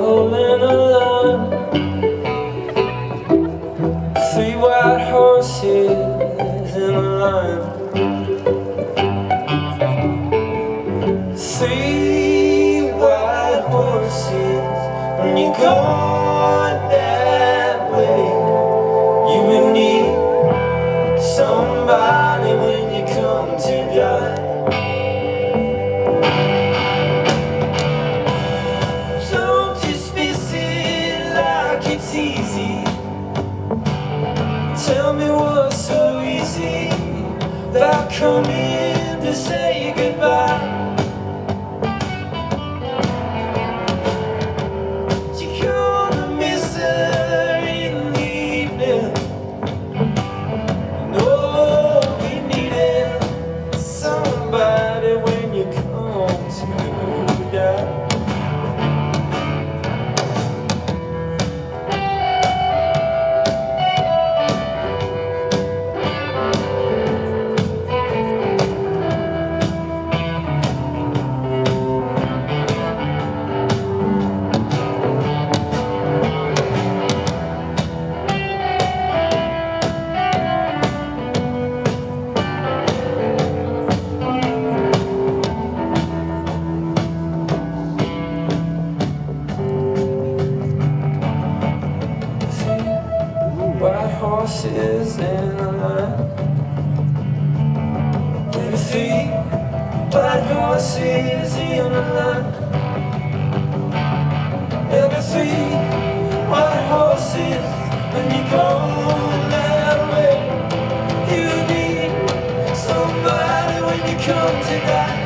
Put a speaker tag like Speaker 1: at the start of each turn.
Speaker 1: all in a line. Three white horses in a line. Three white horses. When you're going that way, you will need somebody when you come to die. Don't just miss it like it's easy. Tell me what's so easy about coming to say goodbye. You're gonna miss her in the evening. No, we needed somebody when you come to die. White horses in a line. With three white horses in a line. Every three white horses, when you go that way, you need somebody when you come to die.